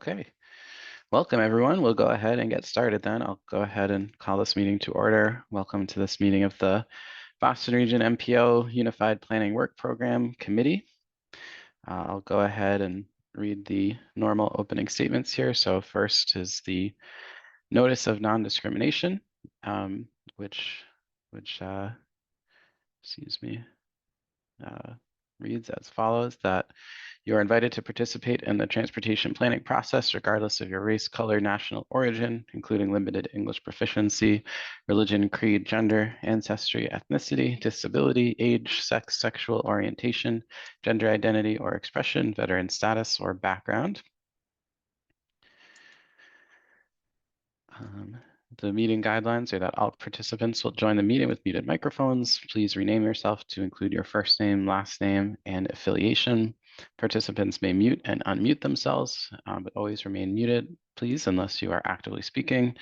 Okay, welcome everyone. We'll go ahead and get started then. I'll go ahead and call this meeting to order. Welcome to this meeting of the Boston Region MPO Unified Planning Work Program Committee. I'll go ahead and read the normal opening statements here. So first is the notice of non-discrimination, which reads as follows: that you are invited to participate in the transportation planning process regardless of your race, color, national origin, including limited English proficiency, religion, creed, gender, ancestry, ethnicity, disability, age, sex, sexual orientation, gender identity or expression, veteran status, or background. The meeting guidelines are that all participants will join the meeting with muted microphones. Please rename yourself to include your first name, last name, and affiliation. Participants may mute and unmute themselves, but always remain muted, please, unless you are actively speaking.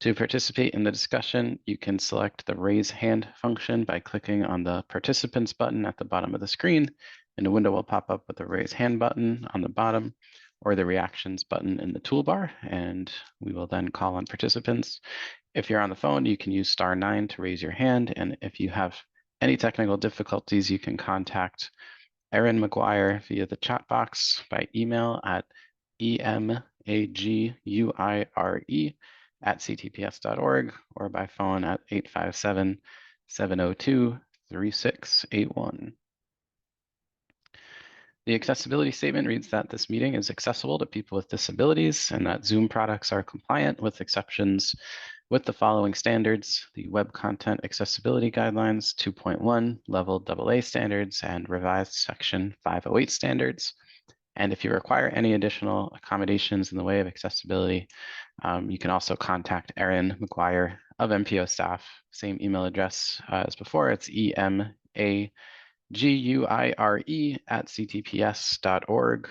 To participate in the discussion, you can select the raise hand function by clicking on the participants button at the bottom of the screen, and a window will pop up with the raise hand button on the bottom, or the reactions button in the toolbar, and we will then call on participants. If you're on the phone, you can use *9 to raise your hand, and if you have any technical difficulties, you can contact Erin McGuire via the chat box, by email at emaguire@ctps.org, or by phone at 857-702-3681. The accessibility statement reads that this meeting is accessible to people with disabilities and that Zoom products are compliant with exceptions with the following standards: the Web Content Accessibility Guidelines 2.1 Level AA standards and revised Section 508 standards. And if you require any additional accommodations in the way of accessibility, you can also contact Erin McGuire of MPO staff, same email address as before. It's emaguire@ctps.org,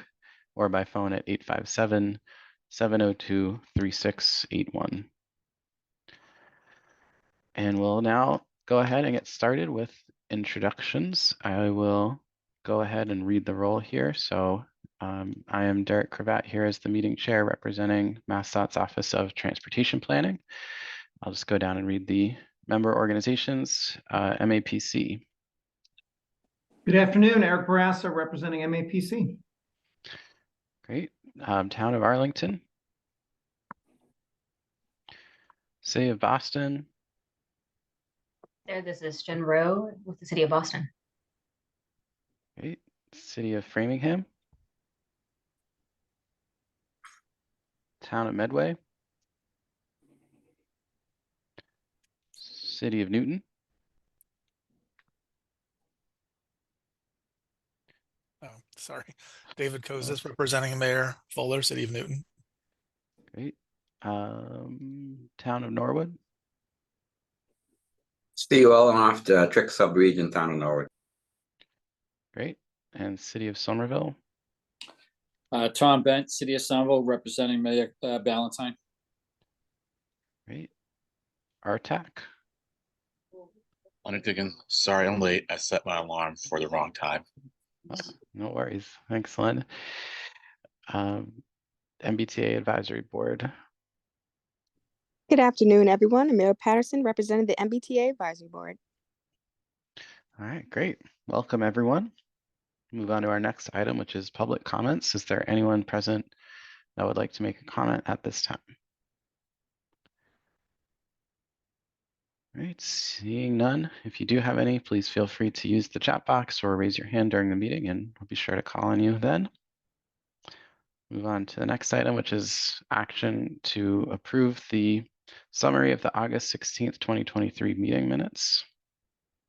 or by phone at 857-702-3681. And we'll now go ahead and get started with introductions. I will go ahead and read the roll here. So I am Derek Cravat here as the meeting chair representing MassDOT's Office of Transportation Planning. I'll just go down and read the member organizations. MAPC. Good afternoon, Eric Barassa representing MAPC. Great. Town of Arlington. City of Boston. There, this is Jen Rowe with the City of Boston. Great. City of Framingham. Town of Medway. City of Newton. Oh, sorry. David Kozis representing Mayor Fuller, City of Newton. Great. Town of Norwood. Steve Olenoff, Trick Subregion, Town of Norwood. Great. And City of Somerville. Tom Bent, City of Somerville, representing Mayor Ballantyne. Great. RTAC. Leonard Diggin, sorry I'm late. I set my alarm for the wrong time. Oh, no worries. Excellent. MBTA Advisory Board. Good afternoon, everyone. Amira Patterson, representing the MBTA Advisory Board. All right, great. Welcome, everyone. Move on to our next item, which is public comments. Is there anyone present that would like to make a comment at this time? All right, seeing none. If you do have any, please feel free to use the chat box or raise your hand during the meeting, and we'll be sure to call on you then. Move on to the next item, which is action to approve the summary of the August 16th, 2023 meeting minutes.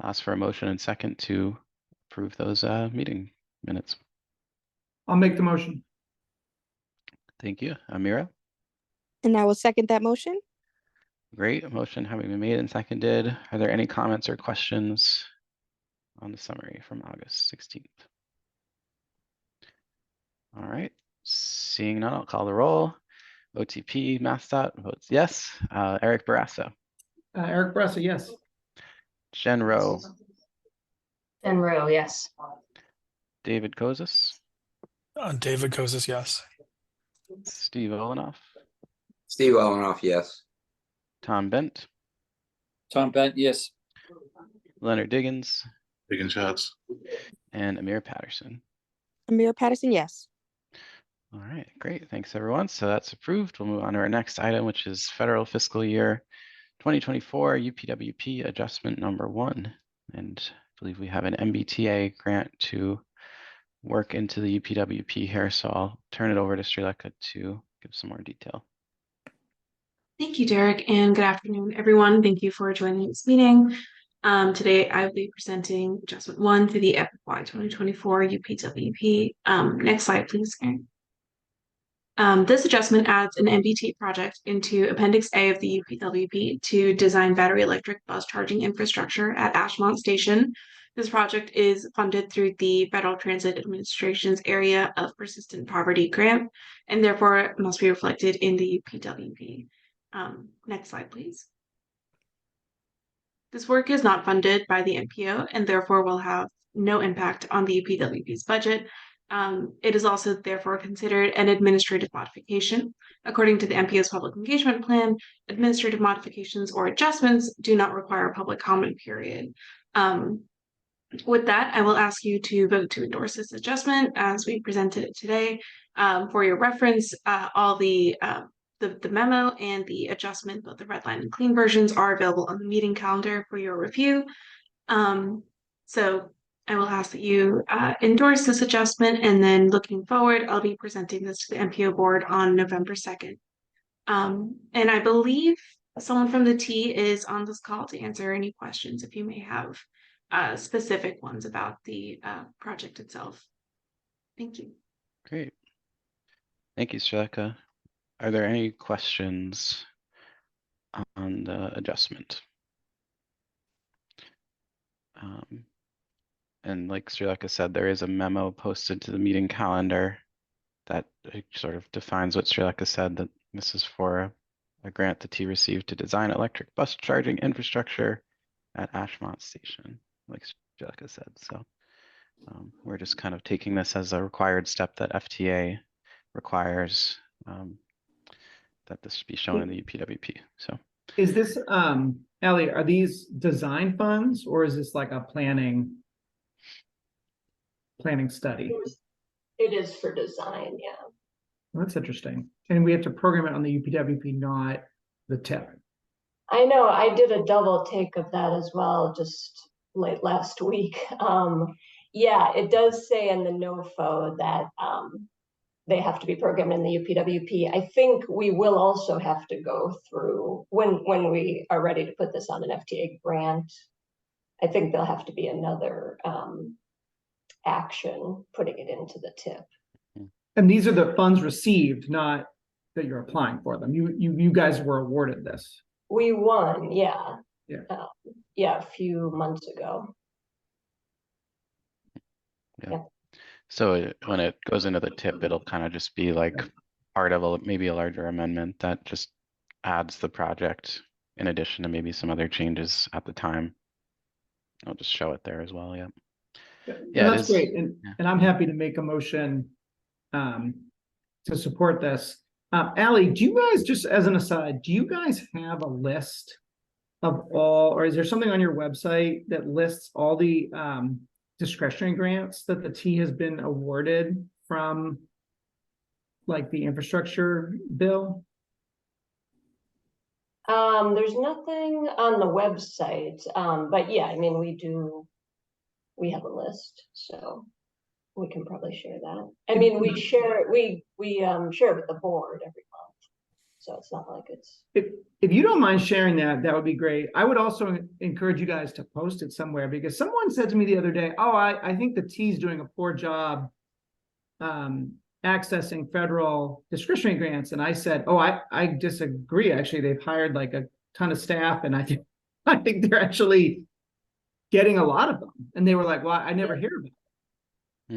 Ask for a motion and second to approve those meeting minutes. I'll make the motion. Thank you. Amira? And I will second that motion. Great. Motion having been made and seconded. Are there any comments or questions on the summary from August 16th? All right. Seeing none, I'll call the roll. OTP, MassDOT votes yes. Eric Barassa. Eric Barassa, yes. Jen Rowe. Jen Rowe, yes. David Kozis. David Kozis, yes. Steve Olenoff, Steve Olenoff, yes. Tom Bent, Tom Bent, yes. Leonard Diggins, Diggins, yes. and Amir Patterson. Amira Patterson, yes. All right, great. Thanks, everyone. So that's approved. We'll move on to our next item, which is federal fiscal year 2024 UPWP adjustment number 1. And I believe we have an MBTA grant to work into the UPWP here. So I'll turn it over to Srilekha to give some more detail. Thank you, Derek, and good afternoon, everyone. Thank you for joining this meeting. Today, I will be presenting Adjustment 1 to the FY 2024 UPWP. Next slide, please, Karen. This adjustment adds an MBT project into Appendix A of the UPWP to design battery electric bus charging infrastructure at Ashmont Station. This project is funded through the Federal Transit Administration's Area of Persistent Poverty grant, and therefore must be reflected in the UPWP. Next slide, please. This work is not funded by the MPO and therefore will have no impact on the UPWP's budget. It is also therefore considered an administrative modification. According to the MPO's public engagement plan, administrative modifications or adjustments do not require a public comment period. With that, I will ask you to vote to endorse this adjustment as we presented it today. For your reference, all the memo and the adjustment, both the red line and clean versions, are available on the meeting calendar for your review. So I will ask that you endorse this adjustment, and then looking forward, I'll be presenting this to the MPO board on November 2nd. And I believe someone from the T is on this call to answer any questions if you may have specific ones about the project itself. Thank you. Great. Thank you, Srilekha. Are there any questions on the adjustment? And like Srilekha said, there is a memo posted to the meeting calendar that sort of defines what Srilekha said, that this is for a grant the T received to design electric bus charging infrastructure at Ashmont Station, like Srilekha said. So we're just kind of taking this as a required step that FTA requires, that this be shown in the UPWP. So Is this, Ellie, are these design funds or is this like a planning study? It is for design, yeah. That's interesting. And we have to program it on the UPWP, not the TIP. I know, I did a double take of that as well, just late last week. Yeah, it does say in the NOFO that they have to be programmed in the UPWP. I think we will also have to go through, when we are ready to put this on an FTA grant, I think there'll have to be another action putting it into the TIP. And these are the funds received, not that you're applying for them. You guys were awarded this. We won, yeah. Yeah. Yeah, a few months ago. yeah. So when it goes into the TIP, it'll kind of just be like part of maybe a larger amendment that just adds the project in addition to maybe some other changes at the time. I'll just show it there as well. Yeah. Yeah, that's great. And I'm happy to make a motion to support this. Allie, do you guys, just as an aside, do you guys have a list of all, or is there something on your website that lists all the discretionary grants that the T has been awarded from, like, the infrastructure bill? There's nothing on the website, but yeah, I mean, we have a list, so we can probably share that. I mean, we share it with the board every month, so it's not like it's. If you don't mind sharing that, that would be great. I would also encourage you guys to post it somewhere, because someone said to me the other day, oh, I think the T's doing a poor job accessing federal discretionary grants. And I said, oh, I disagree. Actually, they've hired like a ton of staff, and I think they're actually getting a lot of them. And they were like, well, I never hear about it.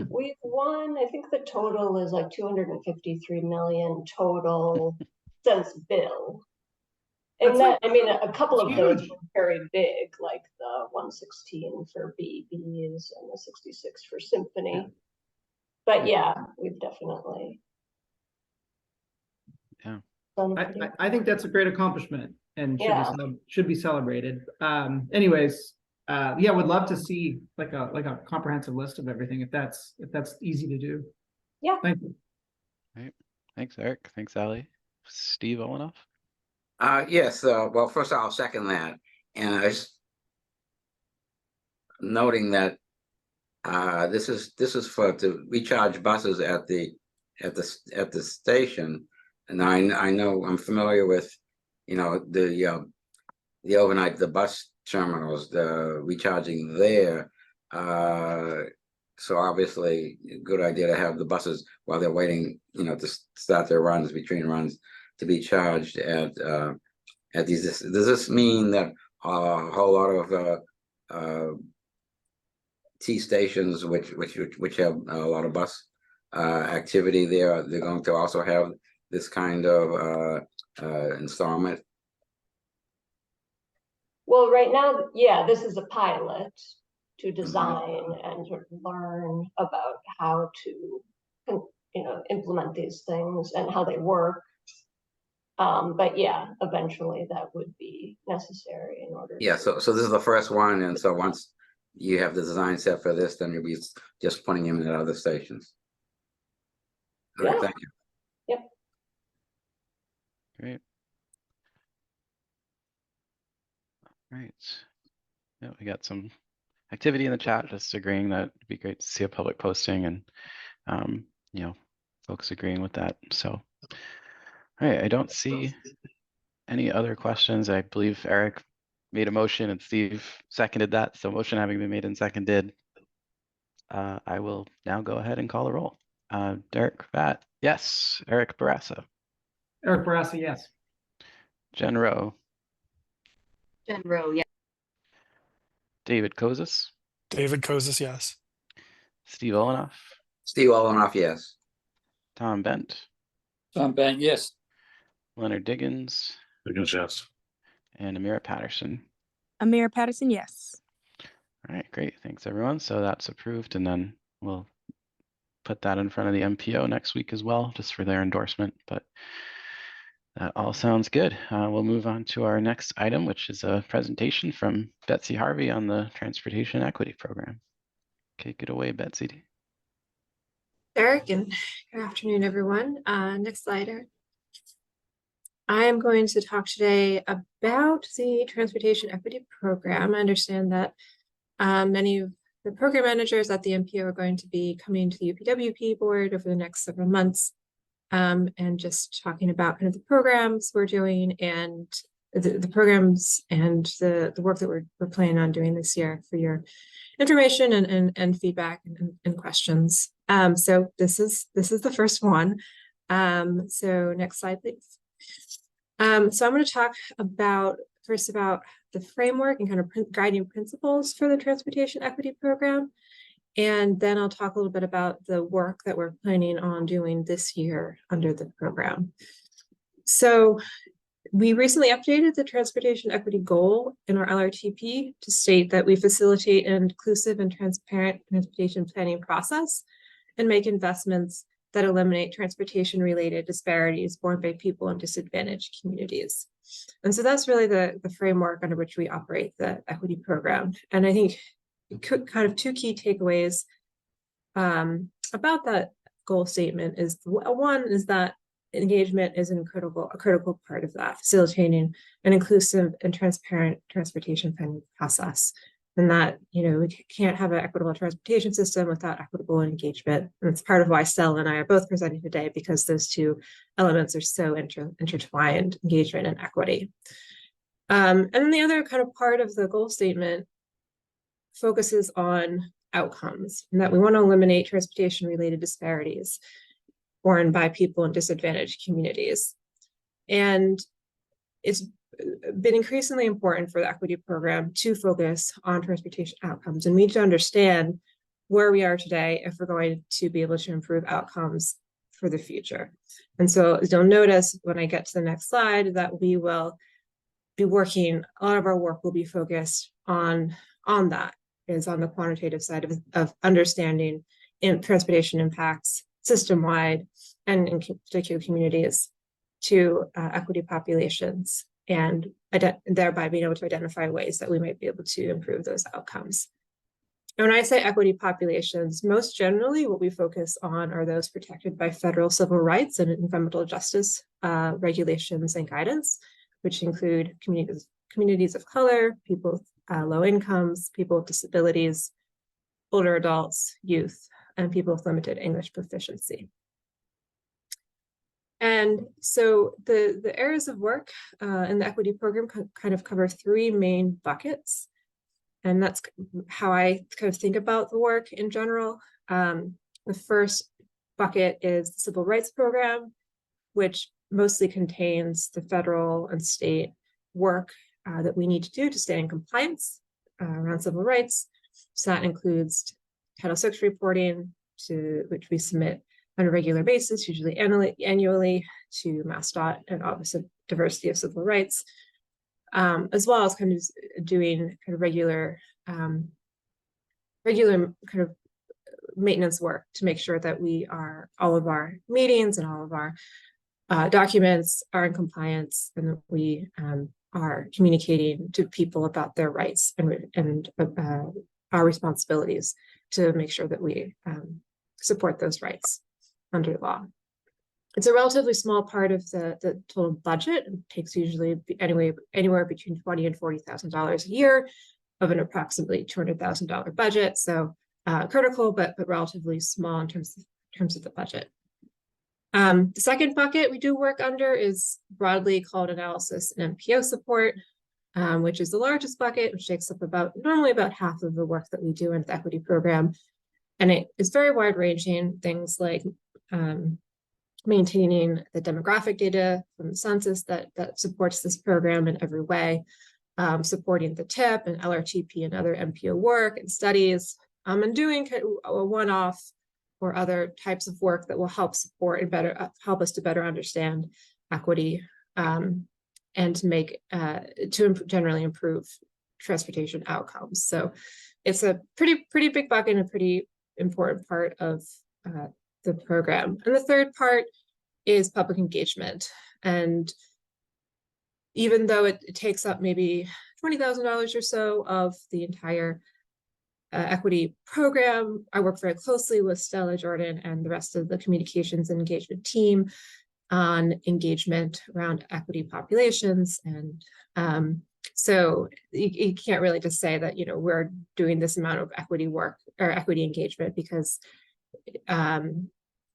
We've won, I think the total is like 253 million total since Bill. And that, I mean, a couple of those were very big, like the 116 for BEBs and the 66 for Symphony. But yeah, we've definitely. Yeah. done I, pretty- I think that's a great accomplishment and Yeah. should be celebrated. Anyways, yeah, would love to see like a comprehensive list of everything if that's easy to do. Yeah. Thank you. Thanks, Eric. Thanks, Ally. Steve Olenoff. Yes, well, first I'll second that. And I was noting that this is for to recharge buses at the station. And I know I'm familiar with, you know, the overnight, the bus terminals, the recharging there. So obviously a good idea to have the buses while they're waiting, you know, to start their runs, between runs, to be charged at these. Does this mean that a whole lot of T stations which have a lot of bus activity there, they're going to also have this kind of installment? Well, right now, yeah, this is a pilot to design and sort of learn about how to, you know, implement these things and how they work. But yeah, eventually that would be necessary in order. Yeah, so this is the first one, and so once you have the design set for this, then you'll be just putting them in at other stations. All right, Yeah. thank you. Great. Right. Yeah, we got some activity in the chat, just agreeing that it'd be great to see a public posting and, you know, folks agreeing with that. So, all right, I don't see any other questions. I believe Eric made a motion and Steve seconded that. So motion having been made and seconded, I will now go ahead and call the roll. Derek Vatt, yes. Eric Barassa. Eric Barassa, yes. Jen Rowe. Jen Rowe, yeah. David Kozis. David Kozis, yes. Steve Olenoff. Steve Olenoff, yes. Tom Bent. Tom Bent, yes. Leonard Diggins. Diggins, yes. And Amira Patterson. Amira Patterson, yes. All right, great. Thanks, everyone. So that's approved, and then we'll put that in front of the MPO next week as well, just for their endorsement. But that all sounds good. We'll move on to our next item, which is a presentation from Betsy Harvey on the Transportation Equity Program. Take it away, Betsy. Eric, and good afternoon, everyone. Next slide, Eric. I am going to talk today about the Transportation Equity Program. I understand that many of the program managers at the MPO are going to be coming to the UPWP board over the next several months, and just talking about kind of the programs we're doing and the programs and the work that we're planning on doing this year for your information and feedback and questions. So this is the first one. So next slide, please. So I'm going to talk first about the framework and kind of guiding principles for the Transportation Equity Program. And then I'll talk a little bit about the work that we're planning on doing this year under the program. So we recently updated the Transportation Equity Goal in our LRTP to state that we facilitate an inclusive and transparent transportation planning process and make investments that eliminate transportation-related disparities borne by people in disadvantaged communities. And so that's really the framework under which we operate the equity program. And I think kind of two key takeaways about that goal statement is, one is that engagement is a critical part of that, facilitating an inclusive and transparent transportation planning process. And that, you know, we can't have an equitable transportation system without equitable engagement. And it's part of why Stella and I are both presenting today, because those two elements are so intertwined, engagement and equity. And then the other kind of part of the goal statement focuses on outcomes, and that we want to eliminate transportation-related disparities borne by people in disadvantaged communities. And it's been increasingly important for the equity program to focus on transportation outcomes, and we need to understand where we are today if we're going to be able to improve outcomes for the future. And so as you'll notice when I get to the next slide, that we will be working, a lot of our work will be focused on that, is on the quantitative side of understanding transportation impacts system-wide and in particular communities. to equity populations, and thereby being able to identify ways that we might be able to improve those outcomes. And when I say equity populations, most generally what we focus on are those protected by federal civil rights and environmental justice regulations and guidance, which include communities of color, people with low incomes, people with disabilities, older adults, youth, and people with limited English proficiency. And so the areas of work in the equity program kind of cover three main buckets. And that's how I kind of think about the work in general. The first bucket is the Civil Rights Program, which mostly contains the federal and state work that we need to do to stay in compliance around civil rights. So that includes Title VI reporting, which we submit on a regular basis, usually annually, to MassDOT and Office of Diversity of Civil Rights, as well as kind of doing kind of regular kind of maintenance work to make sure that all of our meetings and all of our documents are in compliance, and that we are communicating to people about their rights and our responsibilities to make sure that we support those rights under law. It's a relatively small part of the total budget. It takes usually anywhere between $20,000 and $40,000 a year of an approximately $200,000 budget. So critical, but relatively small in terms of the budget. The second bucket we do work under is broadly called analysis and MPO support, which is the largest bucket, which takes up normally about half of the work that we do in the equity program. And it is very wide ranging, things like maintaining the demographic data from the census that supports this program in every way, supporting the TIP and LRTP and other MPO work and studies, and doing a one-off or other types of work that will help support and help us to better understand equity and to generally improve transportation outcomes. So it's a pretty big bucket and a pretty important part of the program. And the third part is public engagement. And even though it takes up maybe $20,000 or so of the entire equity program, I work very closely with Stella Jordan and the rest of the communications and engagement team on engagement around equity populations. And so you can't really just say that, we're doing this amount of equity work or equity engagement because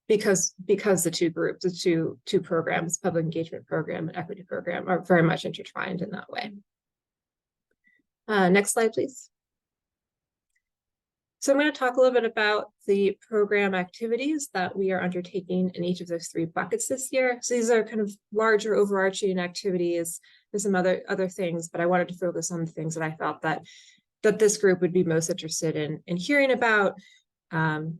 the two groups, the two programs, public engagement program and equity program, are very much intertwined in that way. Next slide, please. So I'm going to talk a little bit about the program activities that we are undertaking in each of those three buckets this year. So these are kind of larger overarching activities. There's some other things, but I wanted to focus on the things that I felt that this group would be most interested in hearing about and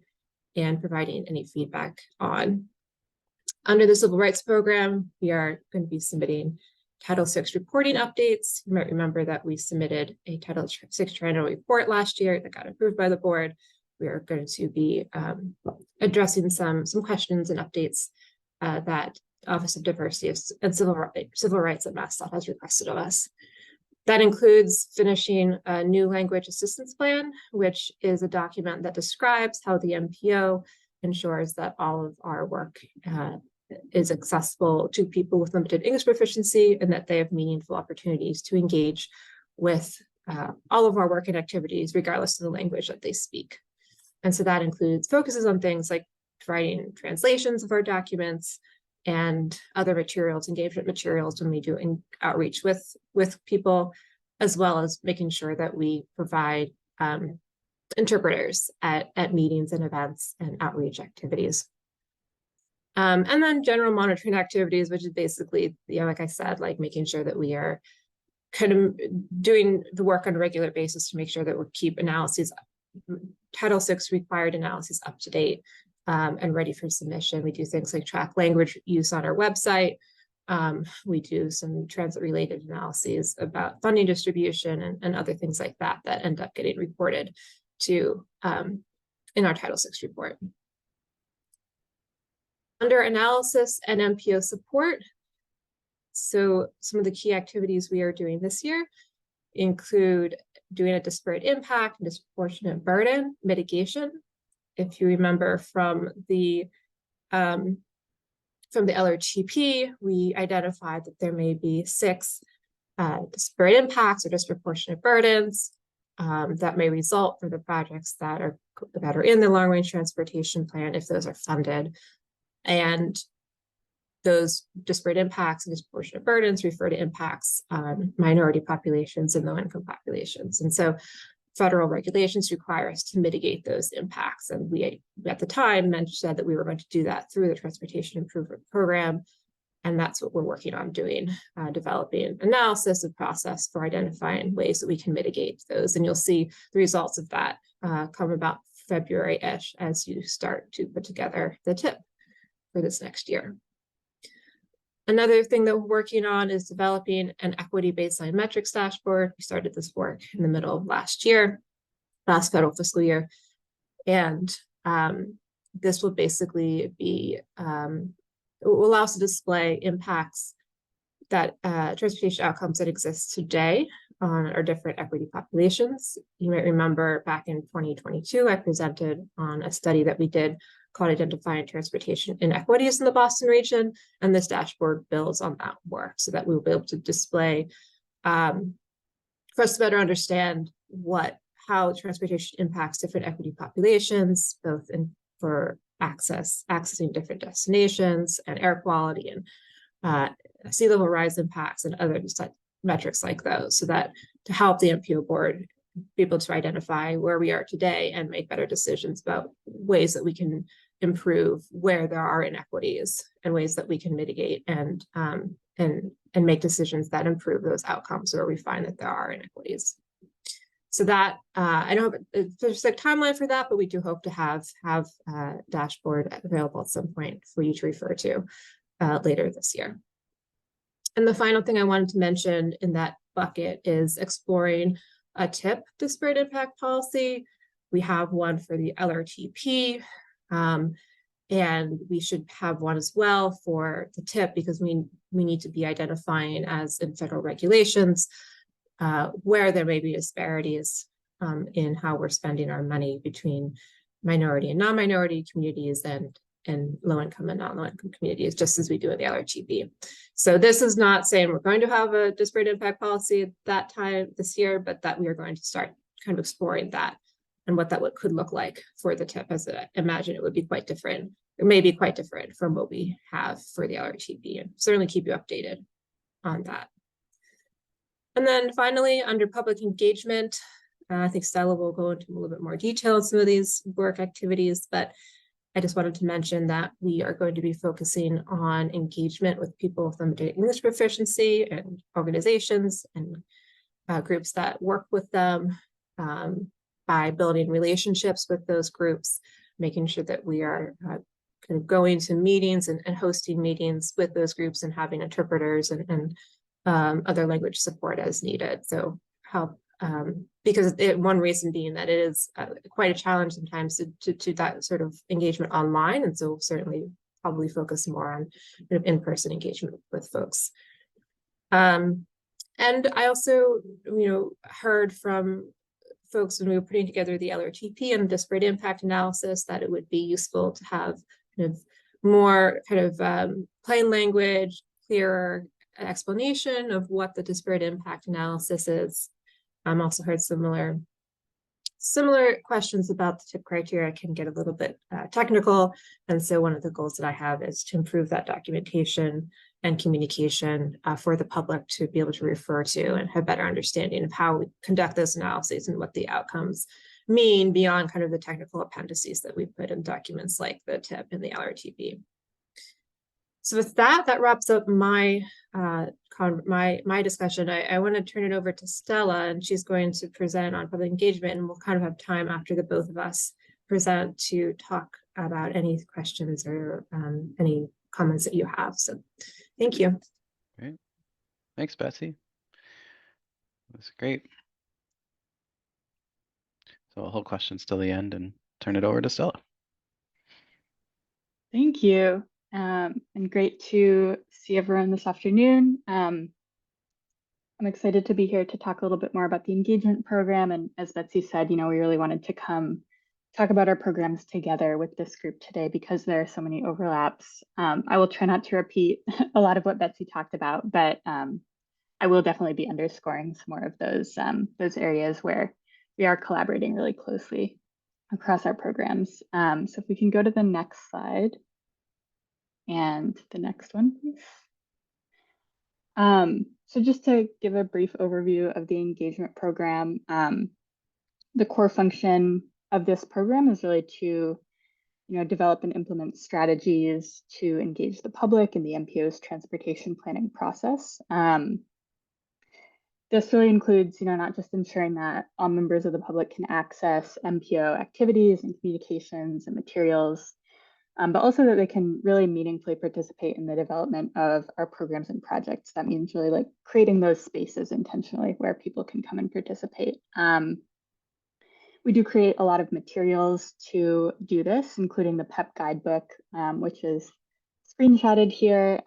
providing any feedback on. Under the Civil Rights Program, we are going to be submitting Title VI reporting updates. You might remember that we submitted a Title VI triennial report last year that got approved by the board. We are going to be addressing some questions and updates that Office of Diversity and Civil Rights at MassDOT has requested of us. That includes finishing a new language assistance plan, which is a document that describes how the MPO ensures that all of our work is accessible to people with limited English proficiency and that they have meaningful opportunities to engage with all of our work and activities, regardless of the language that they speak. And so that focuses on things like providing translations of our documents and other materials, engagement materials when we do outreach with people, as well as making sure that we provide interpreters at meetings and events and outreach activities. And then general monitoring activities, which is basically, like I said, like making sure that we are kind of doing the work on a regular basis to make sure that we keep analyses, Title VI required analyses up to date and ready for submission. We do things like track language use on our website. We do some transit-related analyses about funding distribution and other things like that end up getting reported to in our Title VI report. Under analysis and MPO support, So some of the key activities we are doing this year include doing a disparate impact and disproportionate burden mitigation. If you remember from the LRTP, we identified that there may be 6 disparate impacts or disproportionate burdens that may result from the projects that are in the long range transportation plan if those are funded. And those disparate impacts and disproportionate burdens refer to impacts on minority populations and low income populations. And so federal regulations require us to mitigate those impacts. And we, at the time, said that we were going to do that through the Transportation Improvement Program. And that's what we're working on doing, developing analysis and process for identifying ways that we can mitigate those. And you'll see the results of that come about February-ish as you start to put together the TIP for this next year. Another thing that we're working on is developing an equity baseline metrics dashboard. We started this work in the middle of last federal fiscal year. And this will basically be, it will allow us to display impacts that transportation outcomes that exist today on our different equity populations. You might remember back in 2022, I presented on a study that we did called Identifying Transportation Inequities in the Boston region. And this dashboard builds on that work so that we will be able to display, for us to better understand how transportation impacts different equity populations, both for accessing different destinations and air quality and sea level rise impacts and other metrics like those, so that to help the MPO board be able to identify where we are today and make better decisions about ways that we can improve where there are inequities and ways that we can mitigate and make decisions that improve those outcomes where we find that there are inequities. So that I don't have a specific timeline for that, but we do hope to have a dashboard available at some point for you to refer to later this year. And the final thing I wanted to mention in that bucket is exploring a TIP disparate impact policy. We have one for the LRTP, and we should have one as well for the TIP because we need to be identifying, as in federal regulations, where there may be disparities in how we're spending our money between minority and non-minority communities and low-income and non-low-income communities, just as we do in the LRTP. So this is not saying we're going to have a disparate impact policy at that time this year, but that we are going to start kind of exploring that and what that could look like for the TIP, as I imagine it would be quite different. It may be quite different from what we have for the LRTP, and certainly keep you updated on that. And then finally, under public engagement, I think Stella will go into a little bit more detail on some of these work activities, but I just wanted to mention that we are going to be focusing on engagement with people with limited English proficiency and organizations and groups that work with them by building relationships with those groups, making sure that we are kind of going to meetings and hosting meetings with those groups and having interpreters and other language support as needed. So help, because one reason being that it is quite a challenge sometimes to that sort of engagement online. And so we'll certainly probably focus more on kind of in-person engagement with folks. And I also, heard from folks when we were putting together the LRTP and disparate impact analysis that it would be useful to have kind of more kind of plain language, clearer explanation of what the disparate impact analysis is. I'm also heard similar questions about the TIP criteria can get a little bit technical. And so one of the goals that I have is to improve that documentation and communication for the public to be able to refer to and have better understanding of how we conduct those analyses and what the outcomes mean beyond kind of the technical appendices that we put in documents like the TIP and the LRTP. So with that wraps up my discussion. I want to turn it over to Stella, and she's going to present on public engagement, and we'll kind of have time after the both of us present to talk about any questions or any comments that you have. So thank you. Great. Thanks, Betsy. That's great. So I'll hold questions till the end and turn it over to Stella. Thank you. and great to see everyone this afternoon. I'm excited to be here to talk a little bit more about the engagement program. And as Betsy said, we really wanted to come talk about our programs together with this group today because there are so many overlaps. I will try not to repeat a lot of what Betsy talked about, but I will definitely be underscoring some more of those areas where we are collaborating really closely across our programs. So if we can go to the next slide and the next one, please. So just to give a brief overview of the engagement program, the core function of this program is really to develop and implement strategies to engage the public in the MPO's transportation planning process. This really includes, not just ensuring that all members of the public can access MPO activities and communications and materials, but also that they can really meaningfully participate in the development of our programs and projects. That means really like creating those spaces intentionally where people can come and participate. We do create a lot of materials to do this, including the PEP guidebook, which is screenshotted here.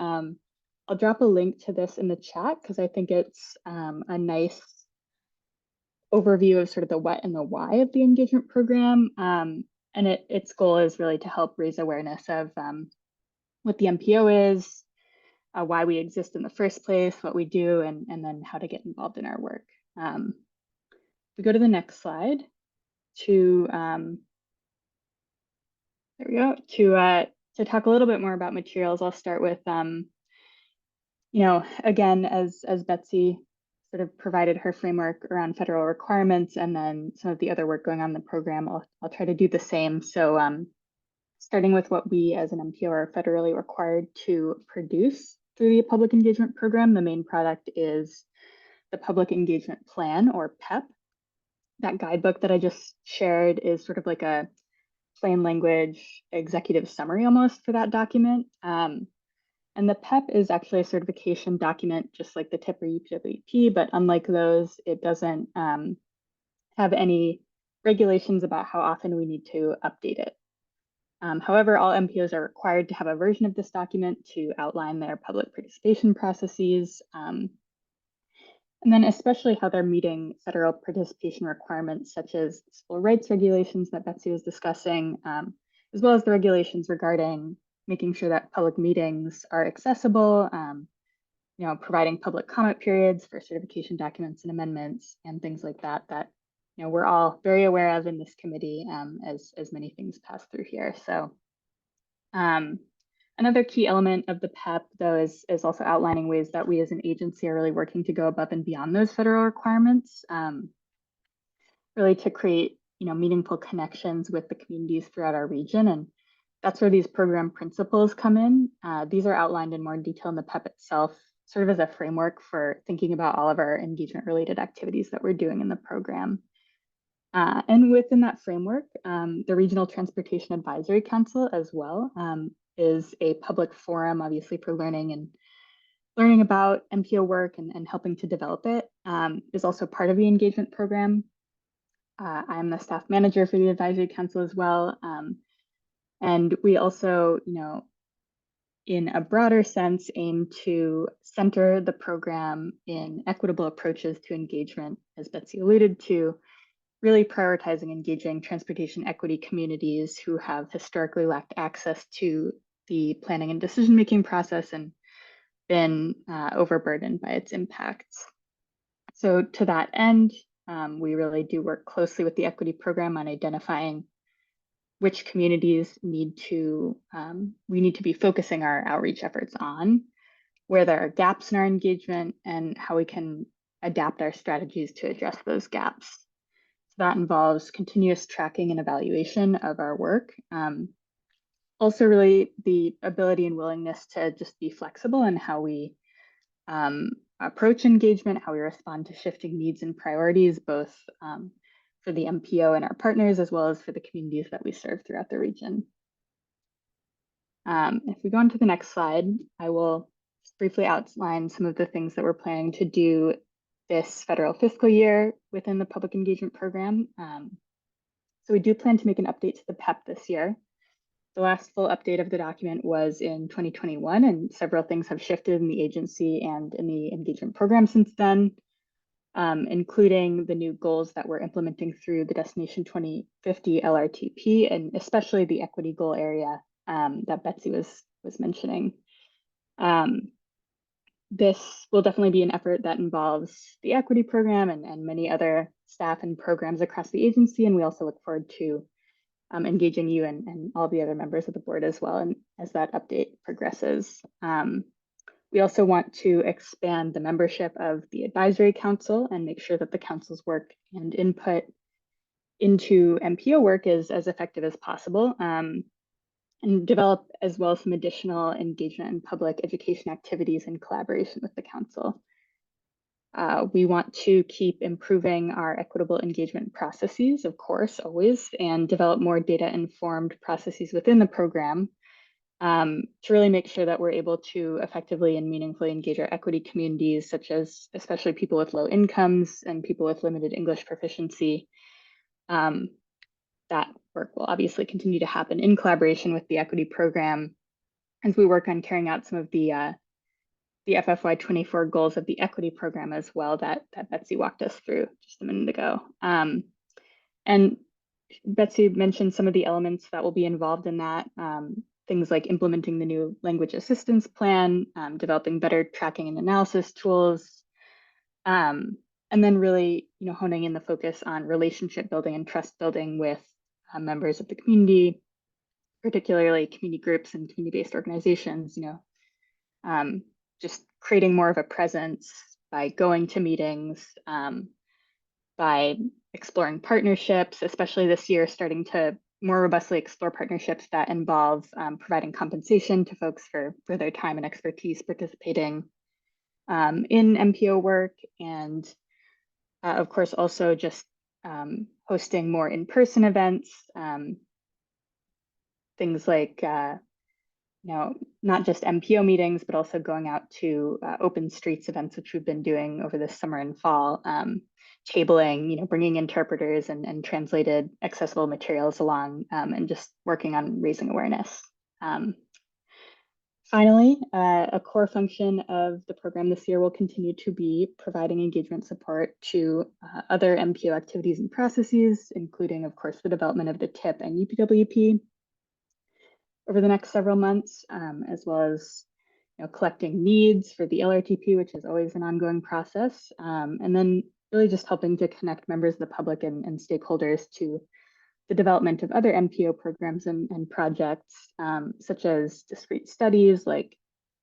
I'll drop a link to this in the chat because I think it's a nice overview of sort of the what and the why of the engagement program. And its goal is really to help raise awareness of what the MPO is, why we exist in the first place, what we do, and then how to get involved in our work. We go to the next slide to there we go, to talk a little bit more about materials. I'll start with again, as Betsy sort of provided her framework around federal requirements and then some of the other work going on in the program, I'll try to do the same. So starting with what we as an MPO are federally required to produce through the public engagement program, the main product is the Public Engagement Plan, or PEP. That guidebook that I just shared is sort of like a plain language executive summary almost for that document. And the PEP is actually a certification document, just like the TIP or UPWP, but unlike those, it doesn't have any regulations about how often we need to update it. However, all MPOs are required to have a version of this document to outline their public participation processes, and then especially how they're meeting federal participation requirements, such as civil rights regulations that Betsy was discussing, as well as the regulations regarding making sure that public meetings are accessible, providing public comment periods for certification documents and amendments and things like that, we're all very aware of in this committee as many things pass through here. So another key element of the PEP, though, is also outlining ways that we as an agency are really working to go above and beyond those federal requirements, really to create meaningful connections with the communities throughout our region. And that's where these program principles come in. These are outlined in more detail in the PEP itself, sort of as a framework for thinking about all of our engagement-related activities that we're doing in the program. And within that framework, the Regional Transportation Advisory Council as well is a public forum, obviously, for learning about MPO work and helping to develop it, is also part of the engagement program. I'm the staff manager for the Advisory Council as well. And we also, in a broader sense, aim to center the program in equitable approaches to engagement, as Betsy alluded to, really prioritizing engaging transportation equity communities who have historically lacked access to the planning and decision-making process and been overburdened by its impacts. So to that end, we really do work closely with the equity program on identifying which communities we need to be focusing our outreach efforts on, where there are gaps in our engagement, and how we can adapt our strategies to address those gaps. So that involves continuous tracking and evaluation of our work. Also really the ability and willingness to just be flexible in how we approach engagement, how we respond to shifting needs and priorities, both for the MPO and our partners, as well as for the communities that we serve throughout the region. If we go on to the next slide, I will just briefly outline some of the things that we're planning to do this federal fiscal year within the public engagement program. So we do plan to make an update to the PEP this year. The last full update of the document was in 2021, and several things have shifted in the agency and in the engagement program since then, including the new goals that we're implementing through the Destination 2050 LRTP, and especially the equity goal area that Betsy was mentioning. This will definitely be an effort that involves the equity program and many other staff and programs across the agency, and we also look forward to engaging you and all the other members of the board as well, and as that update progresses. We also want to expand the membership of the advisory council and make sure that the council's work and input into MPO work is as effective as possible, and develop as well some additional engagement and public education activities in collaboration with the council. We want to keep improving our equitable engagement processes, of course, always, and develop more data-informed processes within the program to really make sure that we're able to effectively and meaningfully engage our equity communities, such as especially people with low incomes and people with limited English proficiency. That work will obviously continue to happen in collaboration with the equity program as we work on carrying out some of the FFY24 goals of the equity program as well that Betsy walked us through just a minute ago. And Betsy mentioned some of the elements that will be involved in that, things like implementing the new language assistance plan, developing better tracking and analysis tools, and then really, honing in the focus on relationship building and trust building with members of the community, particularly community groups and community-based organizations, just creating more of a presence by going to meetings, by exploring partnerships, especially this year, starting to more robustly explore partnerships that involve providing compensation to folks for their time and expertise participating in MPO work, and of course also just hosting more in-person events, things like not just MPO meetings, but also going out to open streets events, which we've been doing over the summer and fall, tabling, bringing interpreters and translated accessible materials along, and just working on raising awareness. Finally, a core function of the program this year will continue to be providing engagement support to other MPO activities and processes, including, of course, the development of the TIP and UPWP over the next several months, as well as collecting needs for the LRTP, which is always an ongoing process, and then really just helping to connect members of the public and stakeholders to the development of other MPO programs and projects, such as discrete studies like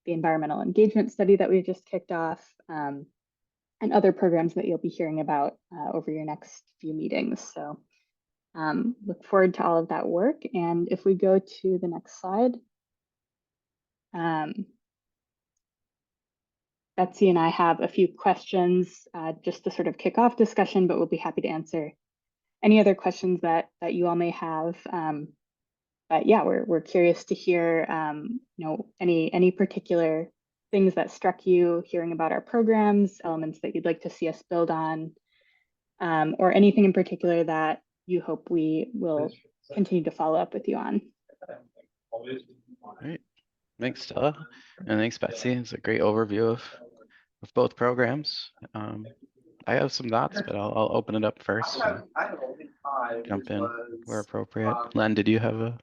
the environmental engagement study that we just kicked off, and other programs that you'll be hearing about over your next few meetings. So look forward to all of that work. And if we go to the next slide, Betsy and I have a few questions just to sort of kick off discussion, but we'll be happy to answer any other questions that you all may have. But yeah, we're curious to hear any particular things that struck you hearing about our programs, elements that you'd like to see us build on, or anything in particular that you hope we will continue to follow up with you on. Great. Thanks, Stella. And thanks, Betsy. It's a great overview of both programs. I have some thoughts, but I'll open it up first and jump in where appropriate. Len, did you have a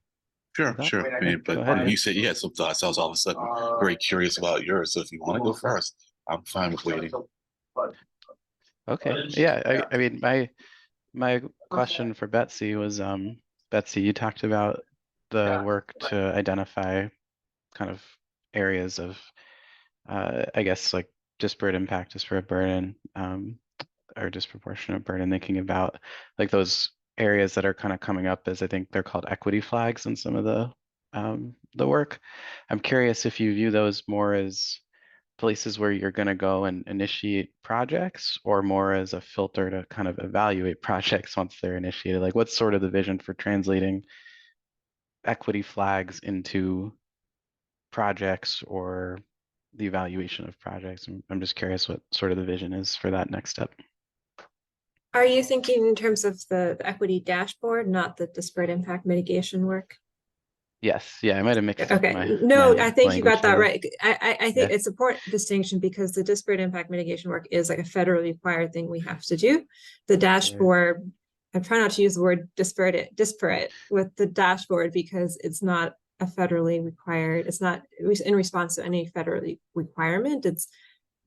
Sure. I mean, but when you said you had some thoughts, I was all of a sudden very curious about yours. So if you want to go first, I'm fine with waiting. Okay. Yeah. I mean, my question for Betsy was, Betsy, you talked about the work to identify kind of areas of, I guess, like disparate impact, disparate burden, or disproportionate burden, thinking about like those areas that are kind of coming up as, I think they're called equity flags in some of the work. I'm curious if you view those more as places where you're going to go and initiate projects, or more as a filter to kind of evaluate projects once they're initiated. Like, what's sort of the vision for translating equity flags into projects or the evaluation of projects? I'm just curious what sort of the vision is for that next step. Are you thinking in terms of the equity dashboard, not the disparate impact mitigation work? Yes, yeah, I might have mixed up Okay, my no, my I think you got language that there. right. I think Yeah. it's important distinction because the disparate impact mitigation work is like a federally required thing we have to do. The dashboard, I try not to use the word disparate with the dashboard because it's not a federally required, it's not in response to any federally requirement.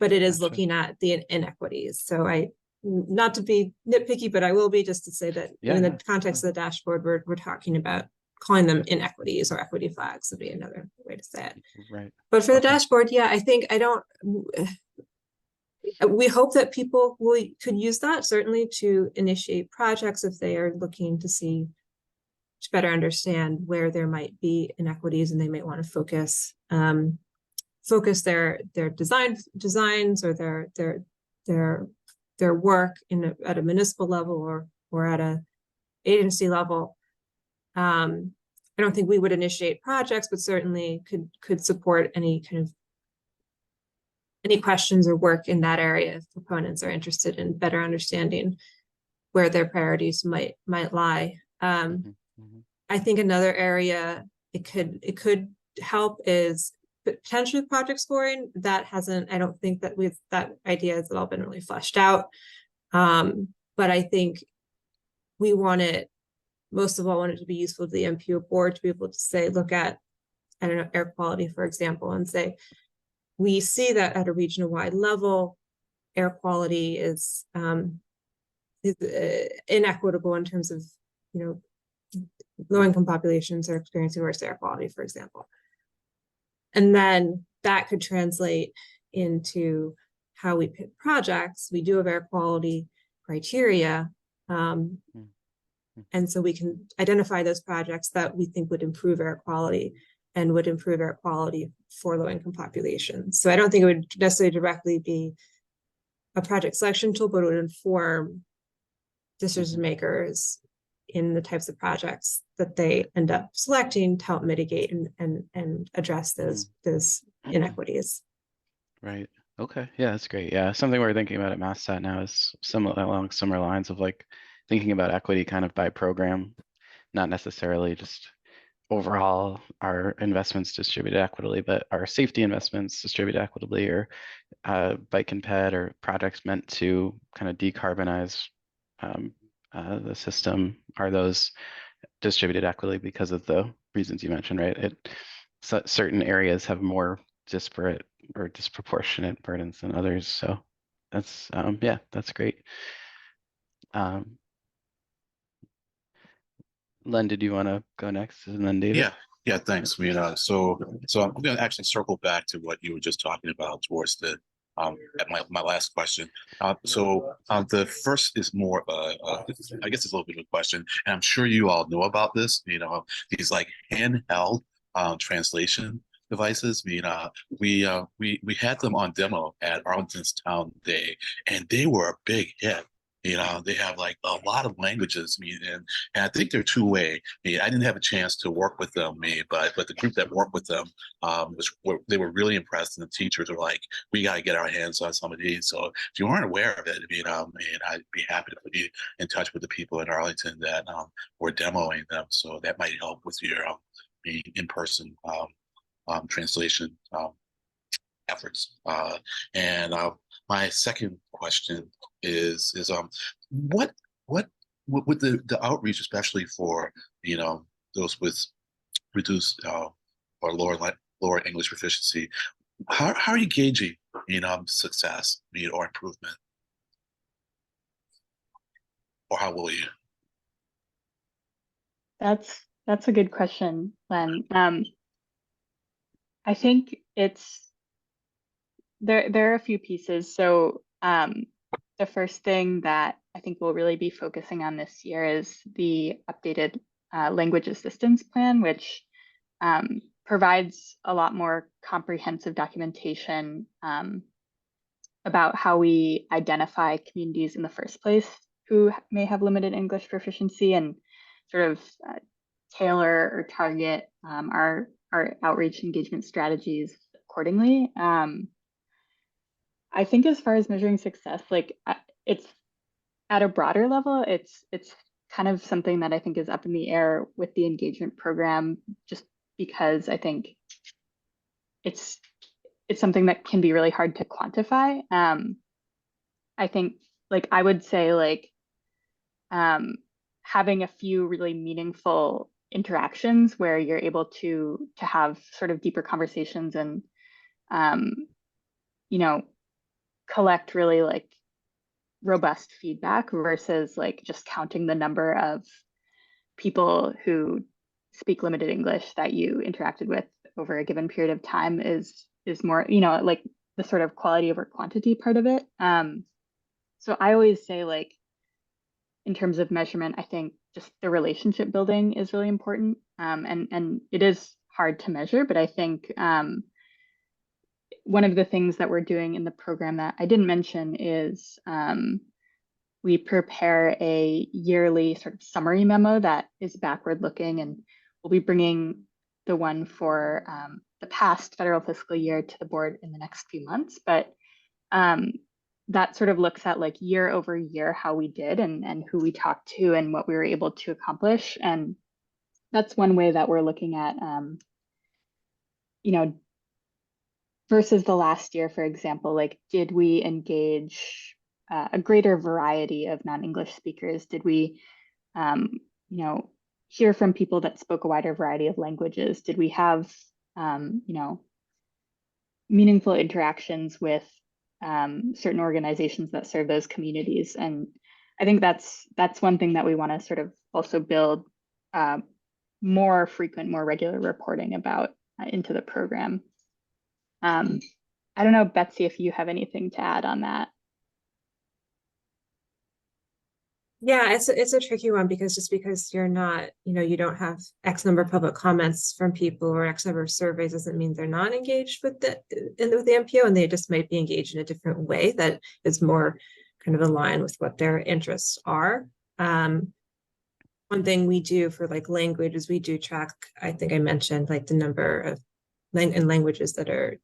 But it is looking at the inequities. So not to be nitpicky, but I will be, just to say that in the context of the dashboard, we're talking about calling them inequities or equity flags would be another way to say it. Right. But for the dashboard, yeah, I think we hope that people could use that certainly to initiate projects if they are looking to better understand where there might be inequities and they might want to focus their designs or their work at a municipal level or at a agency level. I don't think we would initiate projects, but certainly could support any questions or work in that area if proponents are interested in better understanding where their priorities might lie. I think another area it could help is potentially project scoring. That hasn't, I don't think that that idea has all been really fleshed out. But I think we most of all want it to be useful to the MPO board to be able to say, look at, I don't know, air quality, for example, and say, we see that at a regional wide level, air quality is inequitable in terms of, low-income populations are experiencing worse air quality, for example. And then that could translate into how we pick projects. We do have air quality criteria. And so we can identify those projects that we think would improve air quality and would improve air quality for low-income populations. So I don't think it would necessarily directly be a project selection tool, but it would inform decision makers in the types of projects that they end up selecting to help mitigate and address those inequities. Right. Okay. Yeah, that's great. Yeah, something we're thinking about at MassStat now is along similar lines of like thinking about equity kind of by program, not necessarily just overall our investments distributed equitably, but our safety investments distributed equitably, or bike and ped or projects meant to kind of decarbonize the system. Are those distributed equitably because of the reasons you mentioned, right? Certain areas have more disparate or disproportionate burdens than others. So that's yeah, that's great. Len, did you want to go next, and then David? Yeah, thanks. So I'm going to actually circle back to what you were just talking about towards the at my last question. The first is more I guess it's a little bit of a question, and I'm sure you all know about this. These like handheld translation devices. We had them on demo at Arlington's Town Day, and they were a big hit. They have like a lot of languages, and I think they're two-way. I didn't have a chance to work with them, but the group that worked with them they were really impressed, and the teachers were like, "We got to get our hands on some of these." So if you aren't aware of it, I'd be happy to put you in touch with the people in Arlington that were demoing them. So that might help with your in-person translation efforts. And my second question is what with the outreach, especially for those with reduced or lower English proficiency, how are you gauging success or improvement, or how will you? That's a good question, Len. I think there are a few pieces. So the first thing that I think we'll really be focusing on this year is the updated language assistance plan, which provides a lot more comprehensive documentation about how we identify communities in the first place who may have limited English proficiency, and sort of tailor or target our outreach engagement strategies accordingly. I think as far as measuring success, like it's at a broader level, it's kind of something that I think is up in the air with the engagement program, just because I think it's something that can be really hard to quantify. I think like I would say like having a few really meaningful interactions where you're able to have sort of deeper conversations and you know, collect really like robust feedback versus like just counting the number of people who speak limited English that you interacted with over a given period of time is more, you know, like the sort of quality over quantity part of it. So I always say like, in terms of measurement, I think just the relationship building is really important. And it is hard to measure, but I think one of the things that we're doing in the program that I didn't mention is we prepare a yearly sort of summary memo that is backward looking, and we'll be bringing the one for the past federal fiscal year to the board in the next few months. But that sort of looks at like year over year how we did and who we talked to and what we were able to accomplish. And that's one way that we're looking at, you know, versus the last year, for example, like did we engage a greater variety of non-English speakers? Did we, you know, hear from people that spoke a wider variety of languages? Did we have, you know, meaningful interactions with certain organizations that serve those communities? And I think that's one thing that we want to sort of also build more frequent, more regular reporting about into the program. I don't know, Betsy, if you have anything to add on that. Yeah, it's a tricky one because just because you're not, you know, you don't have X number of public comments from people or X number of surveys doesn't mean they're not engaged with the MPO, and they just might be engaged in a different way that is more kind of aligned with what their interests are. One thing we do for like language is we do track, I think I mentioned like the number of languages that are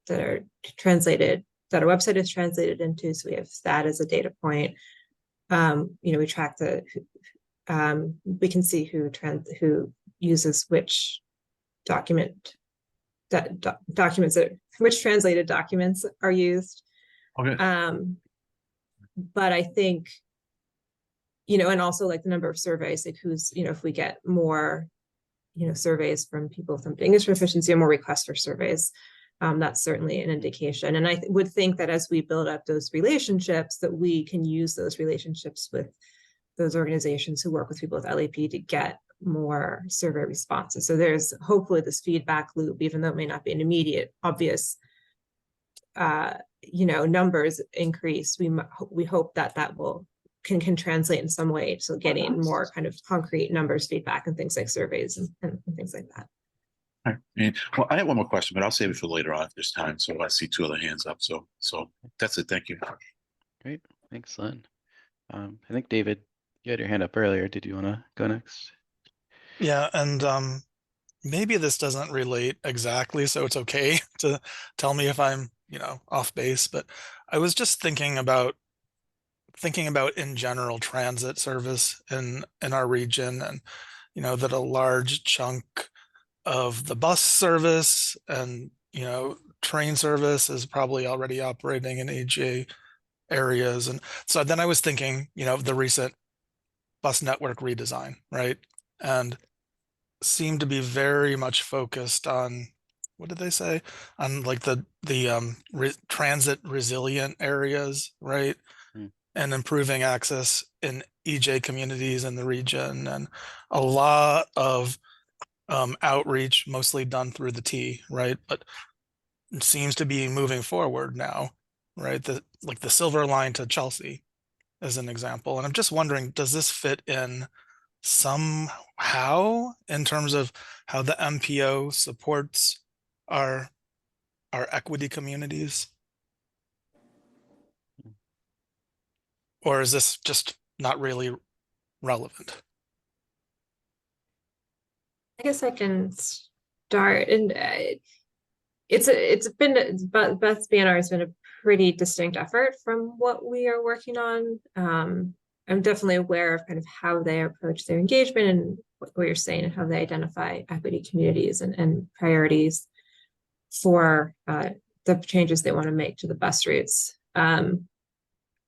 translated, that our website is translated into. So we have that as a data point. You know, we track we can see who uses which document, which translated documents are used. Okay. But I think, you know, and also like the number of surveys, like who's, you know, if we get more, you know, surveys from people with English proficiency or more requests for surveys, that's certainly an indication. And I would think that as we build up those relationships, that we can use those relationships with those organizations who work with people with LEP to get more survey responses. So there's hopefully this feedback loop, even though it may not be an immediate, obvious, you know, numbers increase. We hope that can translate in some way to getting more kind of concrete numbers, feedback, and things like surveys and things like that. All right. Well, I have one more question, but I'll save it for later on if there's time. So I see two other hands up. So that's it. Thank you. Great. Thanks, Len. I think David, you had your hand up earlier. Did you want to go next? Yeah, and maybe this doesn't relate exactly, so it's okay to tell me if I'm, you know, off base, but I was just thinking about in general transit service in our region, and you know that a large chunk of the bus service and, you know, train service is probably already operating in AGA areas. And so then I was thinking, you know, the recent bus network redesign, right? And seemed to be very much focused on, what did they say? On like the transit resilient areas, right? And improving access in EJ communities in the region, and a lot of outreach, mostly done through the T, right? But it seems to be moving forward now, right? Like the Silver Line to Chelsea as an example. And I'm just wondering, does this fit in somehow in terms of how the MPO supports our equity communities? Or is this just not really relevant? I guess I can start, and Beth BNR has been a pretty distinct effort from what we are working on. I'm definitely aware of kind of how they approach their engagement what you're saying and how they identify equity communities and priorities for the changes they want to make to the bus routes.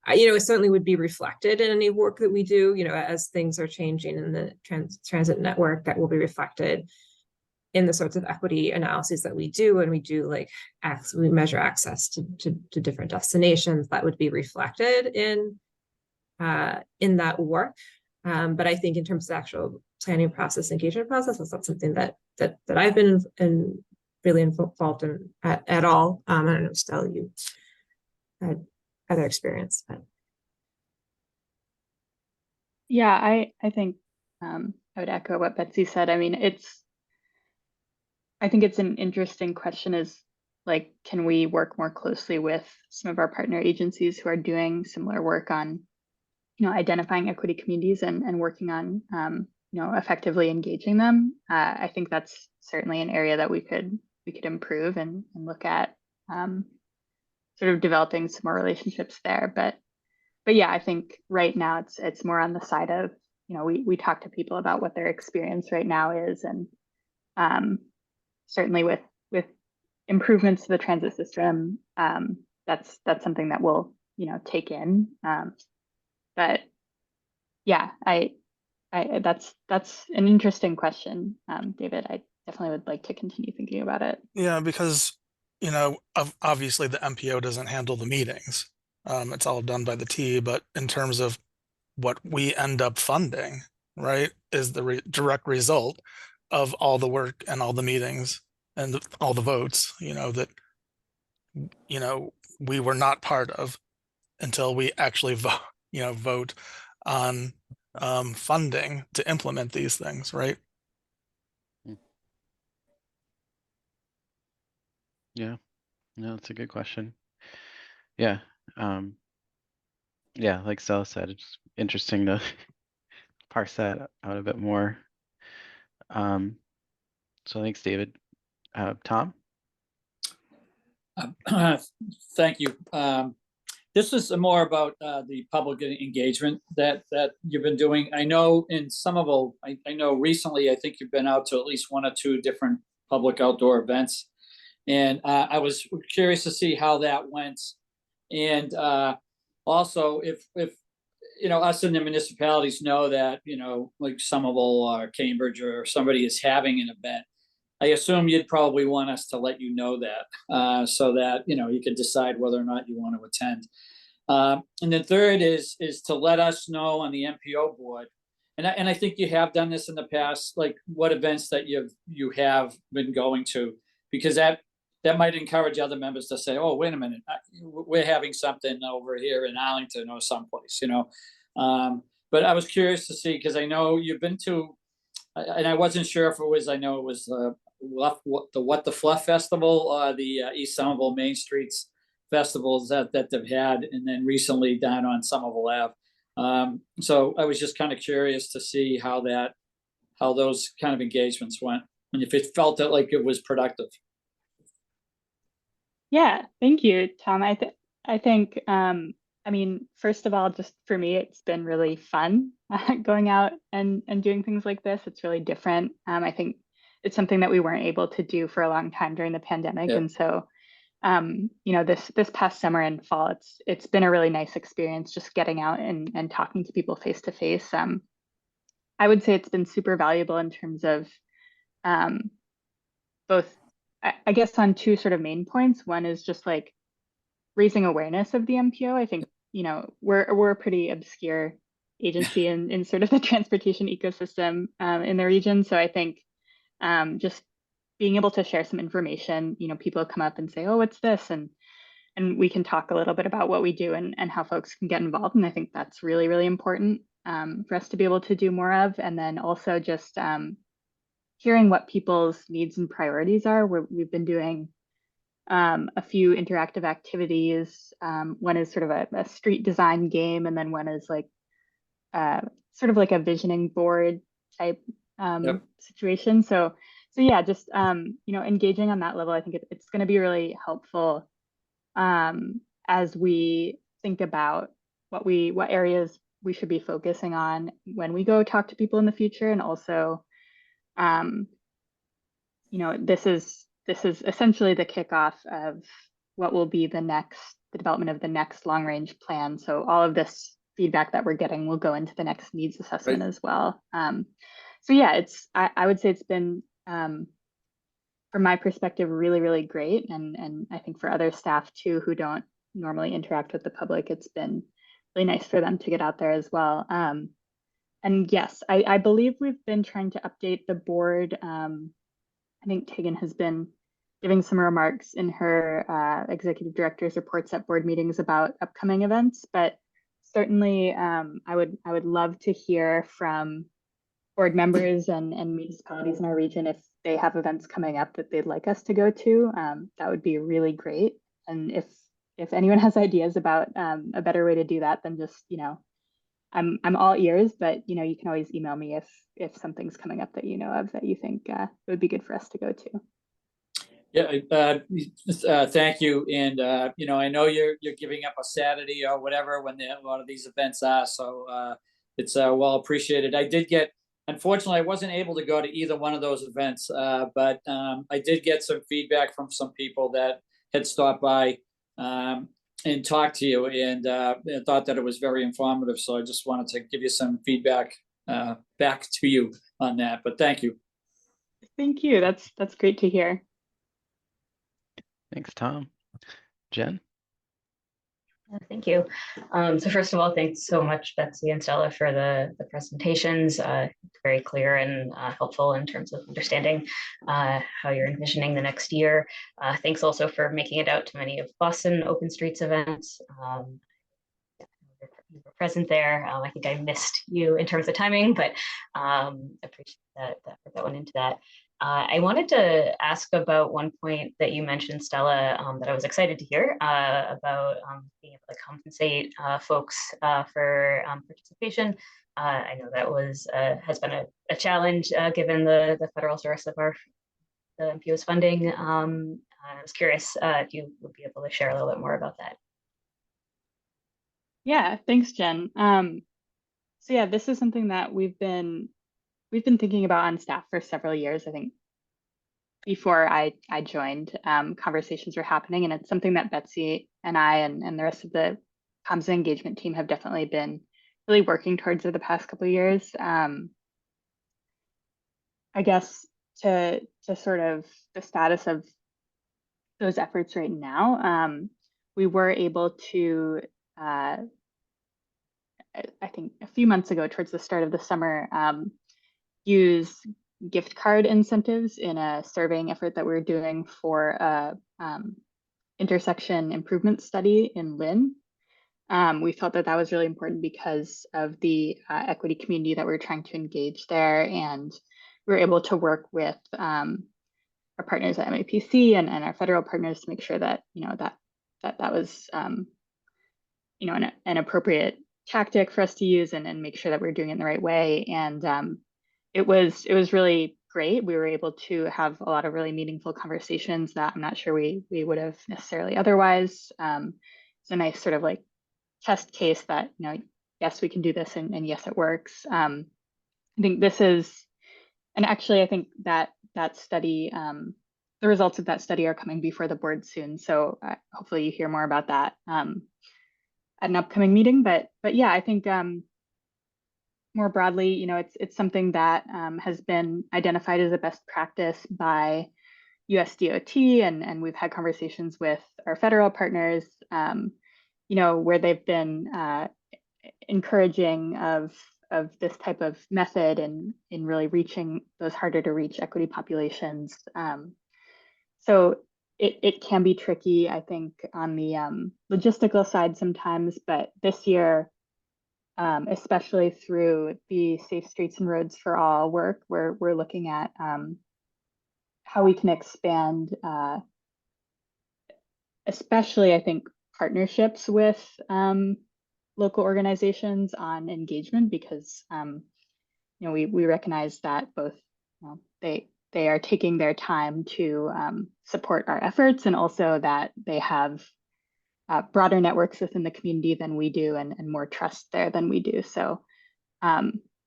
It certainly would be reflected in any work that we do, as things are changing in the transit network, that will be reflected in the sorts of equity analyses that we do. And we do we measure access to different destinations, that would be reflected in that work. But I think in terms of the actual planning process, engagement process, that's not something that I've been really involved in at all. I don't know, Stella, you had other experience, but yeah, I think I would echo what Betsy said. I mean, I think it's an interesting question, is can we work more closely with some of our partner agencies who are doing similar work on identifying equity communities and working on effectively engaging them. I think that's certainly an area that we could improve and look at sort of developing some more relationships there. But yeah, I think right now it's more on the side of, we talk to people about what their experience right now is, and certainly with improvements to the transit system, that's something that we'll take in. But yeah, that's an interesting question, David. I definitely would like to continue thinking about it. Yeah, because obviously the MPO doesn't handle the meetings. It's all done by the T, but in terms of what we end up funding, right, is the direct result of all the work and all the meetings and all the votes, that we were not part of until we actually vote on funding to implement these things, right? Yeah, no, it's a good question. Yeah. Yeah, like Stella said, it's interesting to parse that out a bit more. So thanks, David. Tom? Thank you. This is more about the public engagement that you've been doing. I know in Somerville, I know recently, I think you've been out to at least 1 or 2 different public outdoor events. And I was curious to see how that went. And also if us in the municipalities know that, like Somerville or Cambridge or somebody is having an event, I assume you'd probably want us to let you know that, so that, you could decide whether or not you want to attend. And the third is to let us know on the MPO board. And I think you have done this in the past, like what events that you have been going to, because that might encourage other members to say, oh, wait a minute, we're having something over here in Arlington or someplace, But I was curious to see, because I know you've been to, and I wasn't sure if it was, I know it was the What the Fluff Festival, the East Somerville Main Streets festivals that they've had, and then recently down on Somerville Ave. So I was just kind of curious to see how those kind of engagements went, and if it felt like it was productive. Yeah, thank you, Tom. I think, I mean, first of all, just for me, it's been really fun going out and doing things like this. It's really different. I think it's something that we weren't able to do for a long time during the pandemic. Yeah. And so, this past summer and fall, it's been a really nice experience just getting out and talking to people face to face. I would say it's been super valuable in terms of both, I guess, on 2 sort of main points. One is just like raising awareness of the MPO. I think, we're a pretty obscure agency in sort of the transportation ecosystem in the region. So I think just being able to share some information, people come up and say, oh, what's this? And we can talk a little bit about what we do and how folks can get involved. And I think that's really, really important for us to be able to do more of. And then also just hearing what people's needs and priorities are. We've been doing a few interactive activities. One is sort of a street design game, and then one is like sort of like a visioning board type situation. So yeah, just engaging on that level, I think it's going to be really helpful as we think about what areas we should be focusing on when we go talk to people in the future. And also, you know, this is essentially the kickoff of what will be the development of the next long range plan. So all of this feedback that we're getting will go into the next needs assessment as well. So yeah, I would say it's been, from my perspective, really, really great. And I think for other staff too, who don't normally interact with the public, it's been really nice for them to get out there as well. And yes, I believe we've been trying to update the board. I think Tegan has been giving some remarks in her executive director's reports at board meetings about upcoming events, but certainly I would love to hear from board members and municipalities in our region if they have events coming up that they'd like us to go to. That would be really great. And if anyone has ideas about a better way to do that, then just, you know, I'm all ears, but you know, you can always email me if something's coming up that you know of that you think it would be good for us to go to. Yeah, thank you. And you know, I know you're giving up a Saturday or whatever when a lot of these events are, so it's well appreciated. Unfortunately, I wasn't able to go to either one of those events, but I did get some feedback from some people that had stopped by and talked to you, and thought that it was very informative. So I just wanted to give you some feedback back to you on that. But thank you. Thank you. That's great to hear. Thanks, Tom. Jen? Thank you. So first of all, thanks so much, Betsy and Stella, for the presentations. It's very clear and helpful in terms of understanding how you're envisioning the next year. Thanks also for making it out to many of Boston Open Streets events. You were present there. I think I missed you in terms of timing, but appreciate that went into that. I wanted to ask about one point that you mentioned, Stella, that I was excited to hear about being able to compensate folks for participation. I know that has been a challenge given the federal source of the MPO's funding. I was curious if you would be able to share a little bit more about that. Yeah, thanks, Jen. So yeah, this is something that we've been thinking about on staff for several years. I think before I joined, conversations were happening, and it's something that Betsy and I and the rest of the comms and engagement team have definitely been really working towards over the past couple of years. I guess to sort of the status of those efforts right now, we were able to, I think a few months ago, towards the start of the summer, use gift card incentives in a surveying effort that we're doing for a intersection improvement study in Lynn. We felt that was really important because of the equity community that we're trying to engage there, and we were able to work with our partners at MAPC and our federal partners to make sure that that was an appropriate tactic for us to use and make sure that we're doing it in the right way. And it was really great. We were able to have a lot of really meaningful conversations that I'm not sure we would have necessarily otherwise. It's a nice sort of like test case that, yes, we can do this and yes, it works. I think this is, and actually I think that study, the results of that study are coming before the board soon. So hopefully you hear more about that at an upcoming meeting. But yeah, I think more broadly, it's something that has been identified as a best practice by USDOT, and we've had conversations with our federal partners, where they've been encouraging of this type of method and in really reaching those harder to reach equity populations. So it can be tricky, I think, on the logistical side sometimes, but this year, especially through the Safe Streets and Roads for All work, we're looking at how we can expand, especially, I think, partnerships with local organizations on engagement, because we recognize that both they are taking their time to support our efforts, and also that they have broader networks within the community than we do, and more trust there than we do. So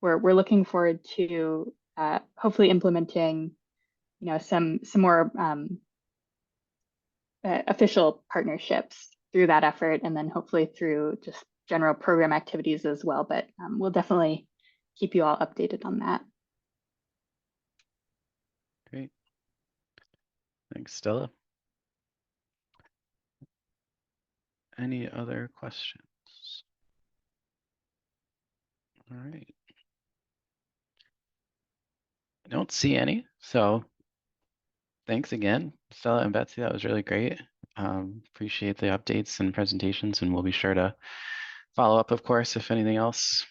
we're looking forward to hopefully implementing, some more official partnerships through that effort, and then hopefully through just general program activities as well. But we'll definitely keep you all updated on that. Great. Thanks, Stella. Any other questions? All right. I don't see any, so thanks again, Stella and Betsy. That was really great. Appreciate the updates and presentations, and we'll be sure to follow up, of course, if anything else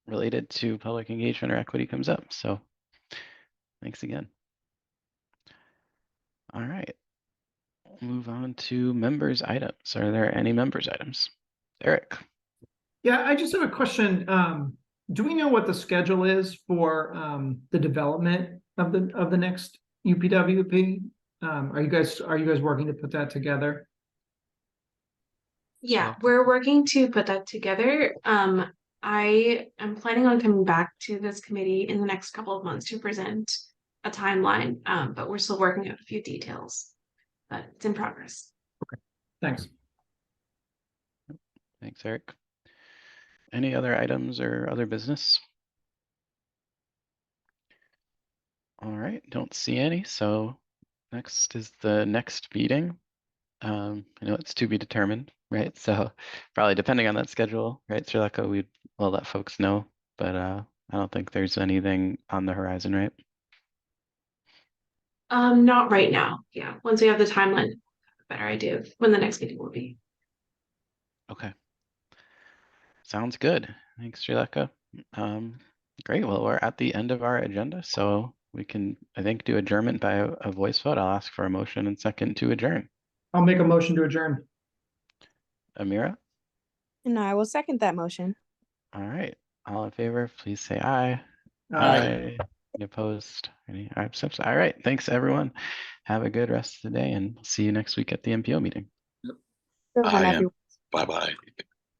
related to public engagement or equity comes up. So thanks again. All right. We'll move on to members items. Are there any members items? Eric. Yeah, I just have a question. Do we know what the schedule is for the development of the next UPWP? Are you guys working to put that together? Yeah, we're working to put that together. I am planning on coming back to this committee in the next couple of months to present a timeline, but we're still working out a few details, but it's in progress. Okay, thanks. Thanks, Eric. Any other items or other business? All right, don't see any. So next is the next meeting. I know it's to be determined, right? So probably depending on that schedule, right, Srilekha, we'll let folks know, but I don't think there's anything on the horizon, right? Not right now. Yeah, once we have the timeline, a better idea of when the next meeting will be. Okay. Sounds good. Thanks, Srilekha. Great. Well, we're at the end of our agenda, so we can, I think, do adjournment by a voice vote. I'll ask for a motion and second to adjourn. I'll make a motion to adjourn. Amira? And I will second that motion. All right. All in favor, please say aye. Aye. Any opposed? Any abstentions? All right. Thanks, everyone. Have a good rest of the day, and see you next week at the MPO meeting. Good one, everyone. Bye-bye.